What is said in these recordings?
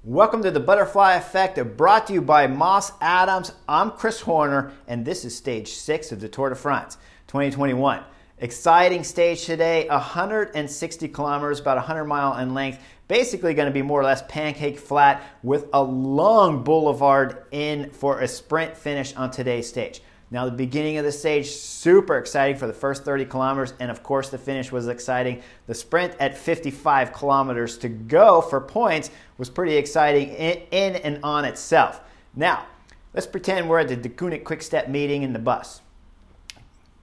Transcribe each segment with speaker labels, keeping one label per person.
Speaker 1: Welcome to the Butterfly Effect, brought to you by Moss Adams. I'm Chris Horner, and this is stage 6 of the Tour de France 2021. Exciting stage today, 160 kilometers, about 100 mile in length. Basically going to be more or less pancake flat with a long boulevard in for a sprint finish on today's stage. Now, the beginning of the stage, super exciting for the first 30 kilometers, and of course the finish was exciting. The sprint at 55 kilometers to go for points was pretty exciting in and on itself. Now, let's pretend we're at the DeCoonick Quick Step meeting in the bus.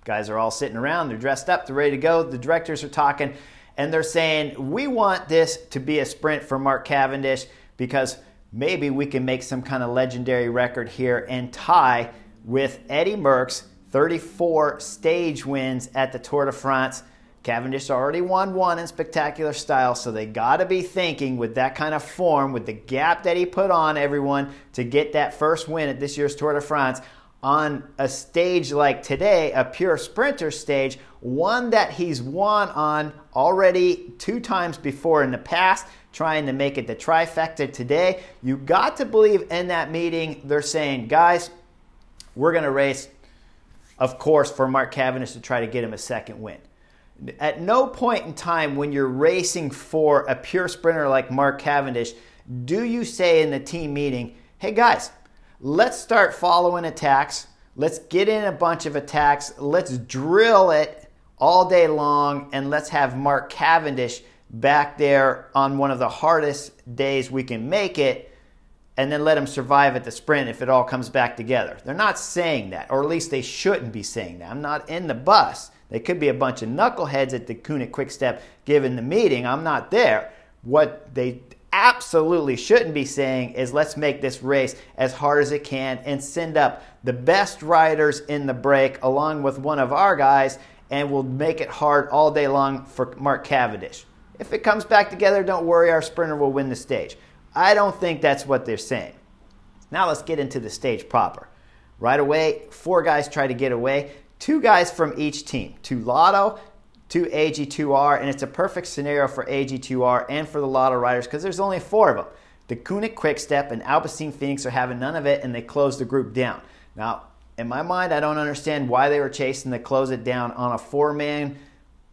Speaker 1: Guys are all sitting around, they're dressed up, they're ready to go. The directors are talking, and they're saying, we want this to be a sprint for Mark Cavendish because maybe we can make some kind of legendary record here and tie with Eddie Merckx 34 stage wins at the Tour de France. Cavendish already won one in spectacular style, so they got to be thinking with that kind of form, with the gap that he put on everyone to get that first win at this year's Tour de France, on a stage like today, a pure sprinter stage, one that he's won on already 2 times before in the past, trying to make it the trifecta today. You got to believe in that meeting, they're saying, guys, we're going to race, of course, for Mark Cavendish to try to get him a second win. At no point in time when you're racing for a pure sprinter like Mark Cavendish, do you say in the team meeting, hey guys, let's start following attacks. Let's get in a bunch of attacks. Let's drill it all day long, and let's have Mark Cavendish back there on one of the hardest days we can make it, and then let him survive at the sprint if it all comes back together. They're not saying that, or at least they shouldn't be saying that. I'm not in the bus. They could be a bunch of knuckleheads at the DeCoonick Quick Step giving the meeting. I'm not there. What they absolutely shouldn't be saying is let's make this race as hard as it can and send up the best riders in the break along with one of our guys, and we'll make it hard all day long for Mark Cavendish. If it comes back together, don't worry, our sprinter will win the stage. I don't think that's what they're saying. Now let's get into the stage proper. Right away, 4 guys try to get away. 2 guys from each team. 2 Lotto, 2 AG2R, and it's a perfect scenario for AG2R and for the Lotto riders because there's only 4 of them. DeCoonick Quick Step and Alpecin Phoenix are having none of it, and they close the group down. Now, in my mind, I don't understand why they were chasing to close it down on a 4-man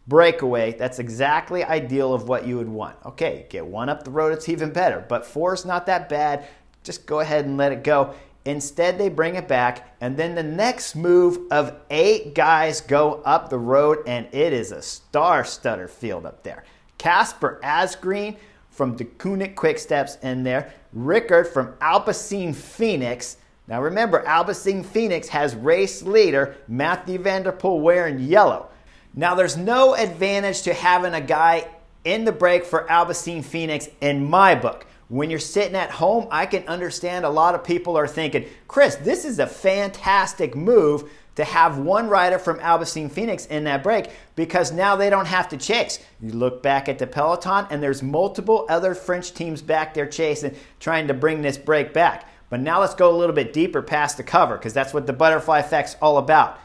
Speaker 1: breakaway. That's exactly ideal of what you would want. Okay, get 1 up the road, it's even better, but 4 is not that bad. Just go ahead and let it go. Instead, they bring it back, and then the next move of 8 guys go up the road, and it is a star-studded field up there. Casper Asgreen from DeCoonick Quick Steps in there. Rickard from Alpecin Phoenix. Now remember, Alpecin Phoenix has race leader Mathieu van der Poel wearing yellow. Now, there's no advantage to having a guy in the break for Alpecin Phoenix in my book. When you're sitting at home, I can understand a lot of people are thinking, Chris, this is a fantastic move to have one rider from Alpecin Phoenix in that break because now they don't have to chase. You look back at the peloton, and there's multiple other French teams back there chasing, trying to bring this break back. But now let's go a little bit deeper past the cover because that's what the Butterfly Effect's all about.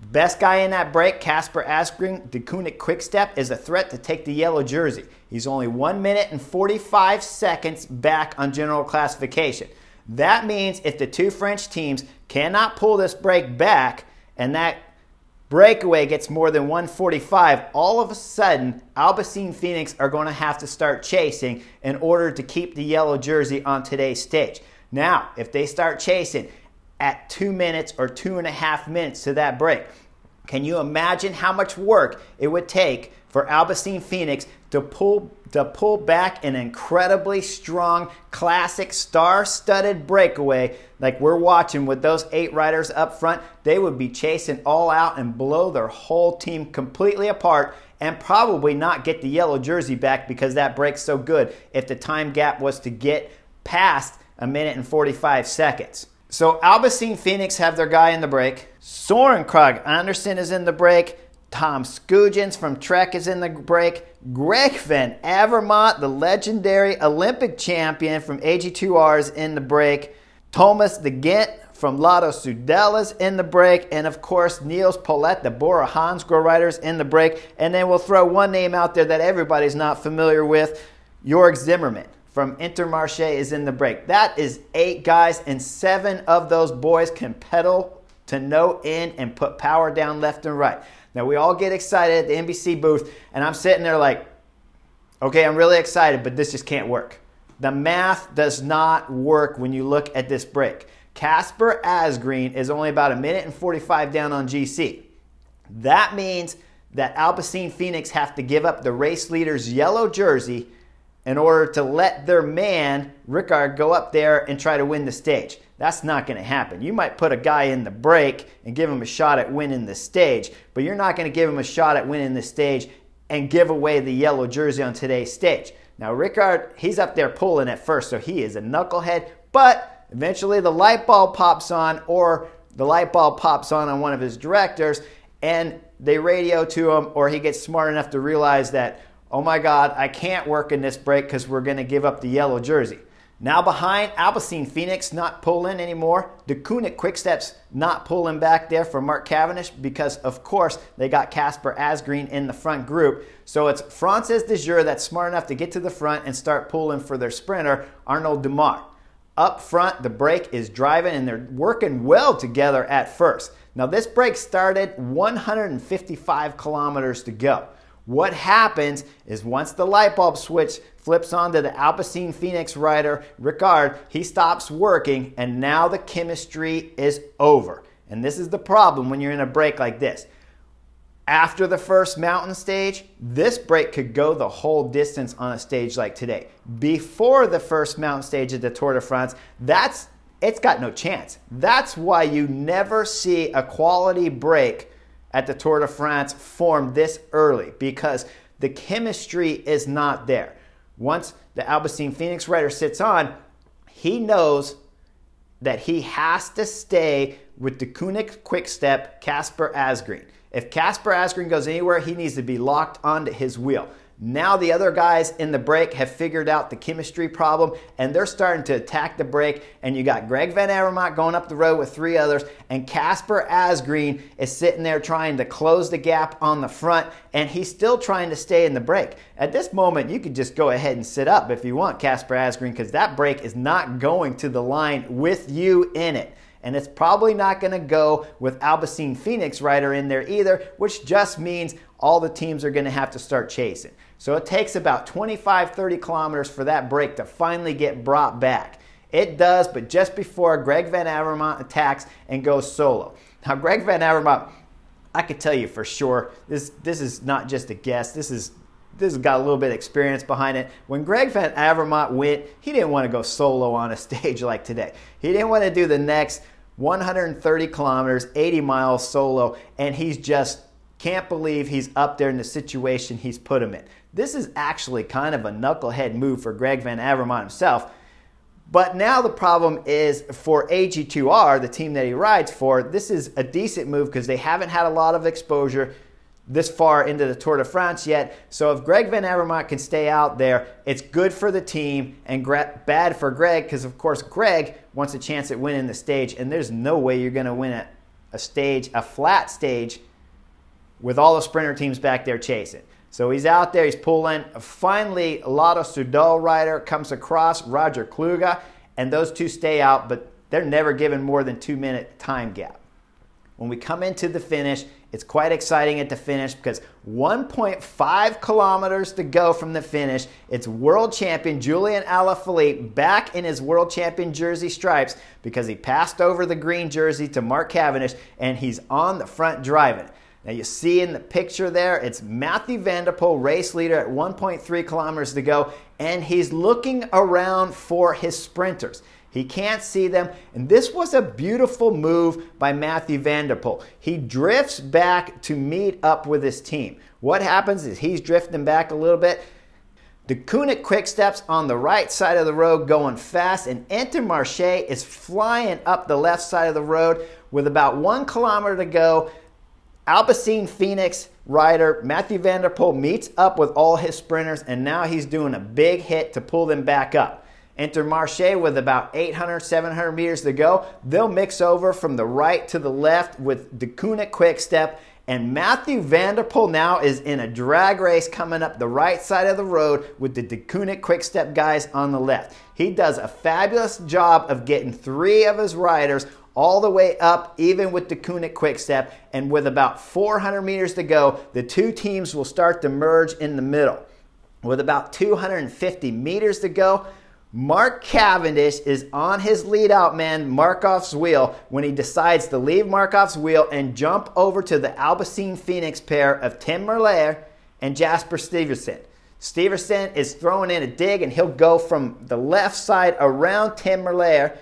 Speaker 1: Best guy in that break, Casper Asgreen, DeCoonick Quick Step, is a threat to take the yellow jersey. He's only 1 minute and 45 seconds back on general classification. That means if the 2 French teams cannot pull this break back and that breakaway gets more than 145, all of a sudden Alpecin Phoenix are going to have to start chasing in order to keep the yellow jersey on today's stage. Now, if they start chasing at 2 minutes or 2.5 minutes to that break, can you imagine how much work it would take for Alpecin Phoenix to pull back an incredibly strong, classic, star-studded breakaway like we're watching with those 8 riders up front? They would be chasing all out and blow their whole team completely apart and probably not get the yellow jersey back because that break's so good if the time gap was to get past 1 minute and 45 seconds. So Alpecin Phoenix have their guy in the break. Søren Kragh Andersen is in the break. Tom Skujins from Trek is in the break. Greg van Avermaet, the legendary Olympic champion from AG2R, is in the break. Thomas de Gent from Lotto Soudal is in the break. And of course, Niels Paulette, the Bora Hansgrohe rider, is in the break. And then we'll throw one name out there that everybody's not familiar with, Jorg Zimmermann from Intermarché is in the break. That is 8 guys, and 7 of those boys can pedal to no end and put power down left and right. Now, we all get excited at the NBC booth, and I'm sitting there like, okay, I'm really excited, but this just can't work. The math does not work when you look at this break. Casper Asgreen is only about 1 minute and 45 down on GC. That means that Alpecin Phoenix have to give up the race leader's yellow jersey in order to let their man, Ricard, go up there and try to win the stage. That's not going to happen. You might put a guy in the break and give him a shot at winning the stage, but you're not going to give him a shot at winning the stage and give away the yellow jersey on today's stage. Now, Ricard, he's up there pulling at first, so he is a knucklehead, but eventually the light bulb pops on, or the light bulb pops on one of his directors, and they radio to him, or he gets smart enough to realize that, oh my God, I can't work in this break because we're going to give up the yellow jersey. Now behind, Alpecin Phoenix not pulling anymore. DeCoonick Quickstep's not pulling back there for Mark Cavendish because, of course, they got Casper Asgreen in the front group. So it's Frances de Jure that's smart enough to get to the front and start pulling for their sprinter, Arnaud Demar. Up front, the break is driving, and they're working well together at first. Now, this break started 155 kilometers to go. What happens is once the light bulb switch flips onto the Alpecin Phoenix rider, Ricard, he stops working, and now the chemistry is over. And this is the problem when you're in a break like this. After the first mountain stage, this break could go the whole distance on a stage like today. Before the first mountain stage of the Tour de France, it's got no chance. That's why you never see a quality break at the Tour de France form this early, because the chemistry is not there. Once the Alpecin Phoenix rider sits on, he knows that he has to stay with the DeCoonick Quickstep Casper Asgreen. If Casper Asgreen goes anywhere, he needs to be locked onto his wheel. Now the other guys in the break have figured out the chemistry problem, and they're starting to attack the break, and you got Greg Van Avermaet going up the road with 3 others, and Casper Asgreen is sitting there trying to close the gap on the front, and he's still trying to stay in the break. At this moment, you could just go ahead and sit up if you want, Casper Asgreen, because that break is not going to the line with you in it. And it's probably not going to go with Alpecin Phoenix rider in there either, which just means all the teams are going to have to start chasing. So it takes about 25-30 kilometers for that break to finally get brought back. It does, but just before Greg Van Avermaet attacks and goes solo. Now, Greg Van Avermaet, I could tell you for sure, this is not just a guess. This has got a little bit of experience behind it. When Greg Van Avermaet went, he didn't want to go solo on a stage like today. He didn't want to do the next 130 kilometers, 80 miles solo, and he's just can't believe he's up there in the situation he's put him in. This is actually kind of a knucklehead move for Greg Van Avermaet himself. But now the problem is for AG2R, the team that he rides for, this is a decent move because they haven't had a lot of exposure this far into the Tour de France yet. So if Greg Van Avermaet can stay out there, it's good for the team and bad for Greg because, of course, Greg wants a chance at winning the stage, and there's no way you're going to win a flat stage with all the sprinter teams back there chasing. So he's out there, he's pulling. Finally, Lotto Soudal rider comes across, Roger Kluge, and those two stay out, but they're never given more than 2-minute time gap. When we come into the finish, it's quite exciting at the finish because 1.5 kilometers to go from the finish. It's world champion Julian Alaphilippe back in his world champion jersey stripes because he passed over the green jersey to Mark Cavendish, and he's on the front driving. Now you see in the picture there, it's Mathieu van der Poel, race leader at 1.3 kilometers to go, and he's looking around for his sprinters. He can't see them, and this was a beautiful move by Mathieu van der Poel. He drifts back to meet up with his team. What happens is he's drifting back a little bit. DeCoonick Quickstep's on the right side of the road going fast, and Intermarché is flying up the left side of the road with about 1 kilometer to go. Alpecin Phoenix rider Mathieu van der Poel meets up with all his sprinters, and now he's doing a big hit to pull them back up. Intermarché with about 800, 700 meters to go. They'll mix over from the right to the left with DeCoonick Quickstep, And Matthew Vanderpool now is in a drag race coming up the right side of the road with the DeCoonick Quick-Step guys on the left. He does a fabulous job of getting 3 of his riders all the way up, even with DeCoonick Quick-Step. And with about 400 meters to go, the 2 teams will start to merge in the middle. With about 250 meters to go, Mark Cavendish is on his lead out man, Markoff's wheel, when he decides to leave Markoff's wheel and jump over to the Alpecin Phoenix pair of Tim Merlier and Jasper Stevenson. Stevenson is throwing in a dig, and he'll go from the left side around Tim Merlier.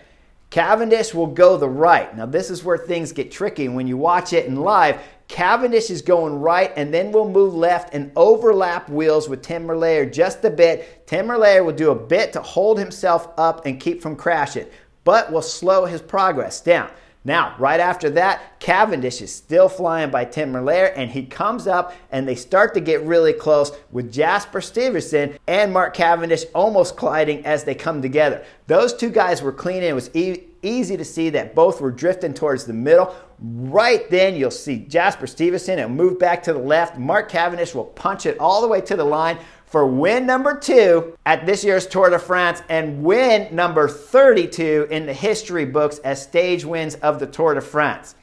Speaker 1: Cavendish will go the right. Now this is where things get tricky. When you watch it in live, Cavendish is going right, and then we'll move left and overlap wheels with Tim Merlier just a bit. Tim Merlier will do a bit to hold himself up and keep from crashing, but will slow his progress down. Now, right after that, Cavendish is still flying by Tim Merlier, and he comes up and they start to get really close with Jasper Stevenson and Mark Cavendish almost colliding as they come together. Those 2 guys were clean, and it was easy to see that both were drifting towards the middle. Right then, you'll see Jasper Stevenson and move back to the left. Mark Cavendish will punch it all the way to the line for win number 2 at this year's Tour de France and win number 32 in the history books as stage wins of the Tour de France.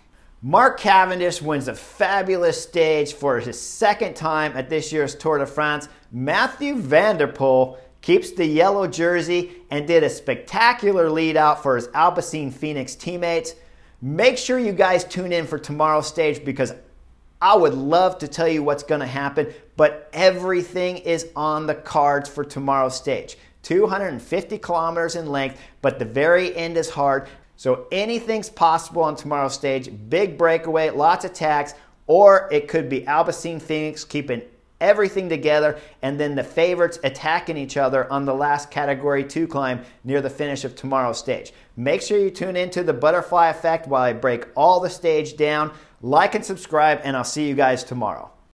Speaker 1: Mark Cavendish wins a fabulous stage for his 2nd time at this year's Tour de France. Matthew Vanderpool keeps the yellow jersey and did a spectacular lead out for his Alpecin Phoenix teammates. Make sure you guys tune in for tomorrow's stage, because I would love to tell you what's going to happen, but everything is on the cards for tomorrow's stage. 250 kilometers in length, but the very end is hard. So anything's possible on tomorrow's stage. Big breakaway, lots of tacks, or it could be Alpecin Phoenix keeping everything together, and then the favorites attacking each other on the last Category 2 climb near the finish of tomorrow's stage. Make sure you tune into the Butterfly Effect while I break all the stage down. Like and subscribe, and I'll see you guys tomorrow.